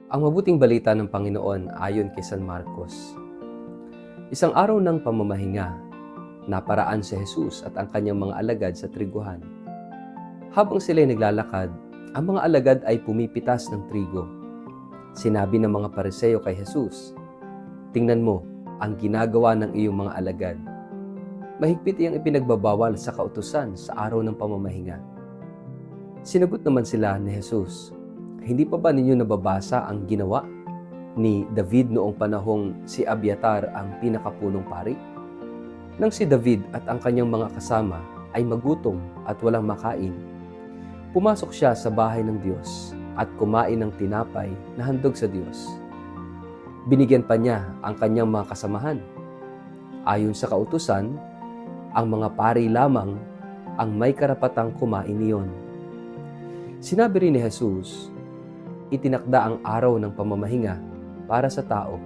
Ang mabuting balita ng Panginoon ayon kay San Marcos. Isang araw ng pamamahinga, naparaan si Jesus at ang kanyang mga alagad sa triguhan. Habang sila'y naglalakad, ang mga alagad ay pumipitas ng trigo. Sinabi ng mga Pariseo kay Jesus, "Tingnan mo ang ginagawa ng iyong mga alagad. Mahigpit iyang ipinagbabawal sa kautusan sa araw ng pamamahinga." Sinagot naman sila ni Jesus, "Hindi pa ba ninyo nababasa ang ginawa ni David noong panahong si Abiatar ang pinakapunong pari? Nang si David at ang kanyang mga kasama ay magutom at walang makain, pumasok siya sa bahay ng Diyos at kumain ng tinapay na handog sa Diyos. Binigyan pa niya ang kanyang mga kasamahan. Ayon sa kautusan, ang mga pari lamang ang may karapatang kumain niyon." Sinabi rin ni Jesus, itinakda ang araw ng pamamahinga para sa tao.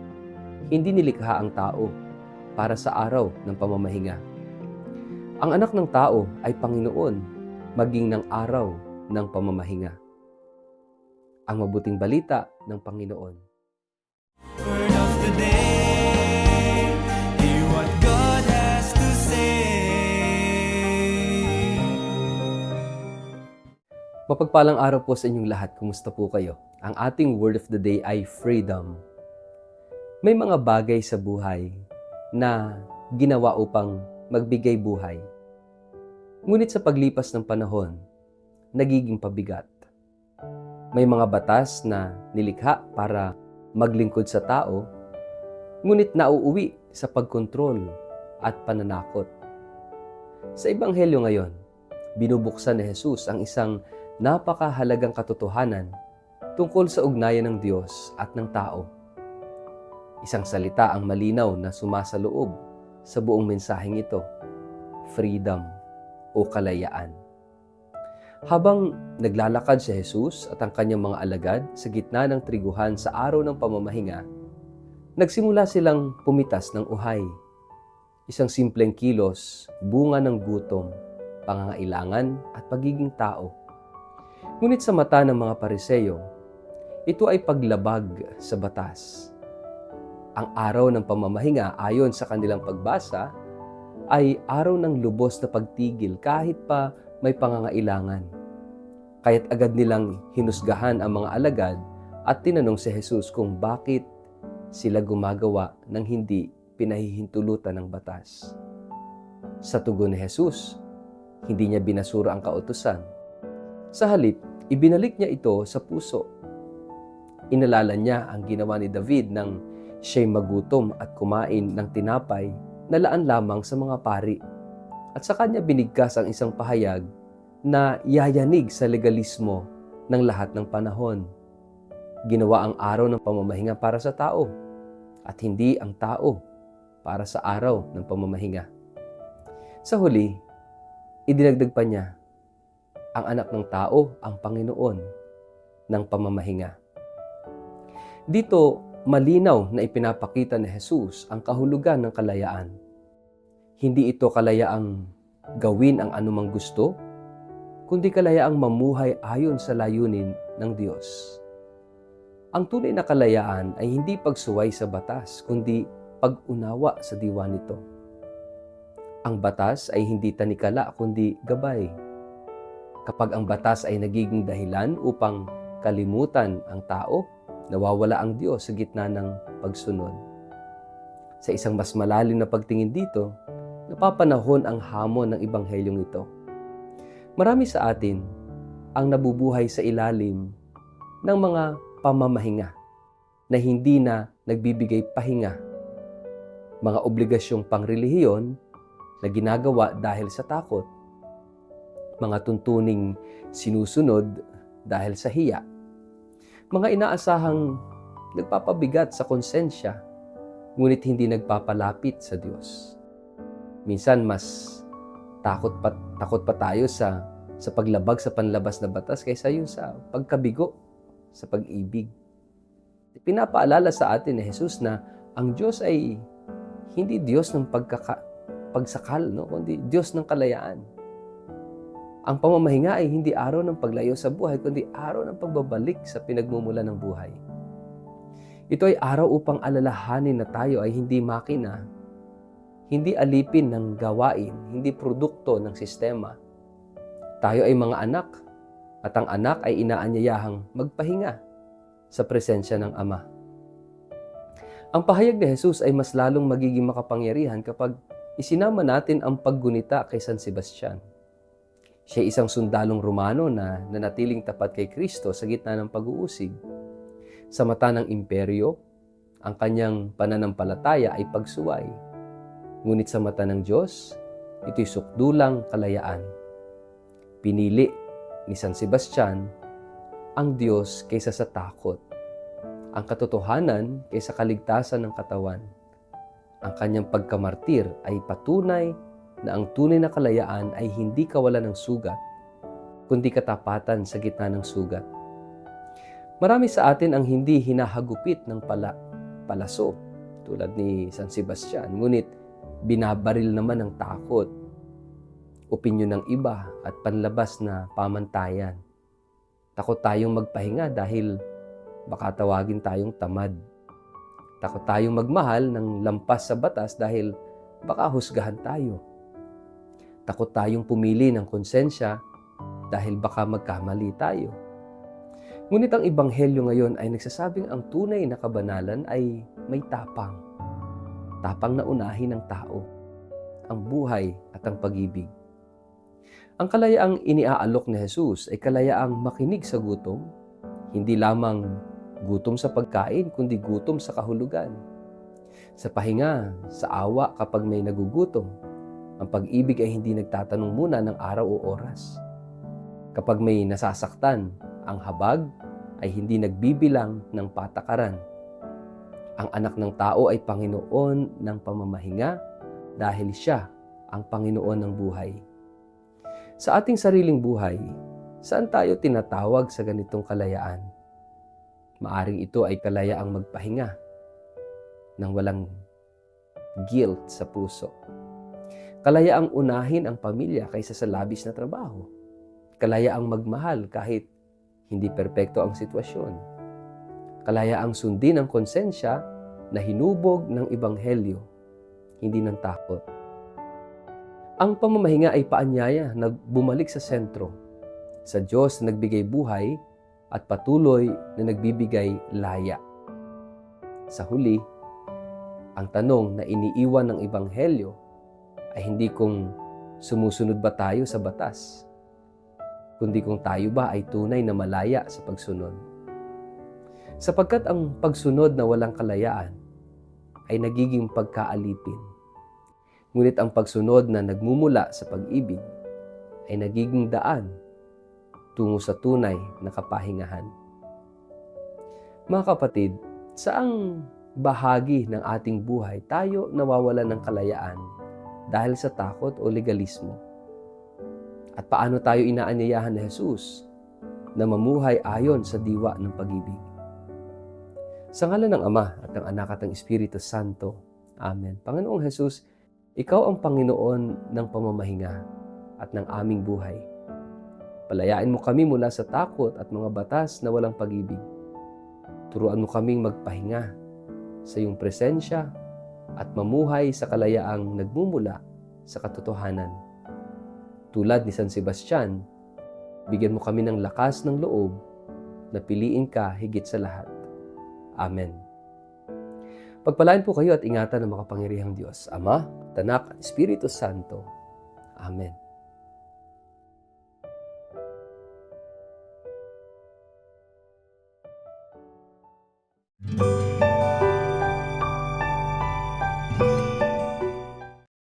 Hindi nilikha ang tao para sa araw ng pamamahinga. Ang anak ng tao ay Panginoon, maging ng araw ng pamamahinga. Ang mabuting balita ng Panginoon. Word of the day, hear what God has to say. Mapagpalang araw po sa inyong lahat. Kumusta po kayo? Ang ating word of the day ay freedom. May mga bagay sa buhay na ginawa upang magbigay buhay. Ngunit sa paglipas ng panahon, nagiging pabigat. May mga batas na nilikha para maglingkod sa tao, ngunit nauuwi sa pagkontrol at pananakot. Sa Ebanghelyo ngayon, binubuksan ni Jesus ang isang napakahalagang katotohanan tungkol sa ugnayan ng Diyos at ng tao. Isang salita ang malinaw na sumasaloob sa buong mensaheng ito, freedom o kalayaan. Habang naglalakad si Jesus at ang kanyang mga alagad sa gitna ng triguhan sa araw ng pamamahinga, nagsimula silang pumitas ng uhay. Isang simpleng kilos, bunga ng gutom, pangangailangan at pagiging tao. Ngunit sa mata ng mga Pariseo, ito ay paglabag sa batas. Ang araw ng pamamahinga ayon sa kanilang pagbasa ay araw ng lubos na pagtigil kahit pa may pangangailangan. Kaya't agad nilang hinusgahan ang mga alagad at tinanong si Jesus kung bakit sila gumagawa ng hindi pinahihintulutan ng batas. Sa tugon ni Jesus, hindi niya binasura ang kautusan. Sa halip, ibinalik niya ito sa puso. Inalala niya ang ginawa ni David nang siya'y magutom at kumain ng tinapay na laan lamang sa mga pari. At sa kanya binigkas ang isang pahayag na yayanig sa legalismo ng lahat ng panahon. Ginawa ang araw ng pamamahinga para sa tao at hindi ang tao para sa araw ng pamamahinga. Sa huli, idinagdag pa niya, ang anak ng tao ang Panginoon ng pamamahinga. Dito, malinaw na ipinapakita ni Jesus ang kahulugan ng kalayaan. Hindi ito kalayaang gawin ang anumang gusto, kundi kalayaang mamuhay ayon sa layunin ng Diyos. Ang tunay na kalayaan ay hindi pagsuway sa batas, kundi pag-unawa sa diwa nito. Ang batas ay hindi tanikala, kundi gabay. Kapag ang batas ay nagiging dahilan upang kalimutan ang tao, nawawala ang Diyos sa gitna ng pagsunod. Sa isang mas malalim na pagtingin dito, napapanahon ang hamon ng Ebanghelyong ito. Marami sa atin ang nabubuhay sa ilalim ng mga pamamahinga na hindi na nagbibigay pahinga. Mga obligasyong pangrelihiyon na ginagawa dahil sa takot. Mga tuntuning sinusunod dahil sa hiya. Mga inaasahang nagpapabigat sa konsensya, ngunit hindi nagpapalapit sa Diyos. Minsan mas takot pa tayo sa paglabag sa panlabas na batas kaysa yung sa pagkabigo sa pag-ibig. Pinapaalala sa atin ni Jesus na ang Diyos ay hindi Diyos ng pagsakal, kundi Diyos ng kalayaan. Ang pamamahinga ay hindi araw ng paglayo sa buhay, kundi araw ng pagbabalik sa pinagmumula ng buhay. Ito ay araw upang alalahanin na tayo ay hindi makina, hindi alipin ng gawain, hindi produkto ng sistema. Tayo ay mga anak, at ang anak ay inaanyayahang magpahinga sa presensya ng Ama. Ang pahayag ni Jesus ay mas lalong magiging makapangyarihan kapag isinama natin ang paggunita kay San Sebastian. Siya ay isang sundalong Romano na nanatiling tapat kay Kristo sa gitna ng pag-uusig. Sa mata ng imperyo, ang kanyang pananampalataya ay pagsuway. Ngunit sa mata ng Diyos, ito'y sukdulang kalayaan. Pinili ni San Sebastian ang Diyos kaysa sa takot, ang katotohanan kaysa kaligtasan ng katawan. Ang kanyang pagkamartir ay patunay na ang tunay na kalayaan ay hindi kawalan ng sugat, kundi katapatan sa gitna ng sugat. Marami sa atin ang hindi hinahagupit ng palaso tulad ni San Sebastian, ngunit binabaril naman ng takot, opinyon ng iba at panlabas na pamantayan. Takot tayong magpahinga dahil baka tawagin tayong tamad. Takot tayong magmahal ng lampas sa batas dahil baka husgahan tayo. Takot tayong pumili ng konsensya dahil baka magkamali tayo. Ngunit ang Ebanghelyo ngayon ay nagsasabing ang tunay na kabanalan ay may tapang. Tapang na unahin ng tao, ang buhay at ang pag-ibig. Ang kalayaang iniaalok ni Jesus ay kalayaang makinig sa gutom, hindi lamang gutom sa pagkain, kundi gutom sa kahulugan. Sa pahinga, sa awa kapag may nagugutom, ang pag-ibig ay hindi nagtatanong muna ng araw o oras. Kapag may nasasaktan, ang habag ay hindi nagbibilang ng patakaran. Ang anak ng tao ay Panginoon ng pamamahinga dahil siya ang Panginoon ng buhay. Sa ating sariling buhay, saan tayo tinatawag sa ganitong kalayaan? Maaring ito ay kalayaang magpahinga nang walang guilt sa puso. Kalayaang unahin ang pamilya kaysa sa labis na trabaho. Kalayaang magmahal kahit hindi perpekto ang sitwasyon. Kalayaang sundin ang konsensya na hinubog ng Ebanghelyo, hindi ng takot. Ang pamamahinga ay paanyaya na bumalik sa sentro, sa Diyos na nagbigay buhay at patuloy na nagbibigay laya. Sa huli, ang tanong na iniiwan ng Ebanghelyo ay hindi kung sumusunod ba tayo sa batas, kundi kung tayo ba ay tunay na malaya sa pagsunod. Sapagkat ang pagsunod na walang kalayaan ay nagiging pagkaalipin. Ngunit ang pagsunod na nagmumula sa pag-ibig ay nagiging daan tungo sa tunay na kapahingahan. Mga kapatid, saang bahagi ng ating buhay tayo nawawalan ng kalayaan dahil sa takot o legalismo? At paano tayo inaanyayahan ni Jesus na mamuhay ayon sa diwa ng pag-ibig? Sa ngalan ng Ama at ng Anak at ng Espiritu Santo. Amen. Panginoong Jesus, Ikaw ang Panginoon ng pamamahinga at ng aming buhay. Palayain mo kami mula sa takot at mga batas na walang pag-ibig. Turuan mo kaming magpahinga sa iyong presensya at mamuhay sa kalayaang nagmumula sa katotohanan. Tulad ni San Sebastian, bigyan mo kami ng lakas ng loob na piliin ka higit sa lahat. Amen. Pagpalain po kayo at ingatan ng makapangyarihang Diyos, Ama, Anak at Espiritu Santo. Amen.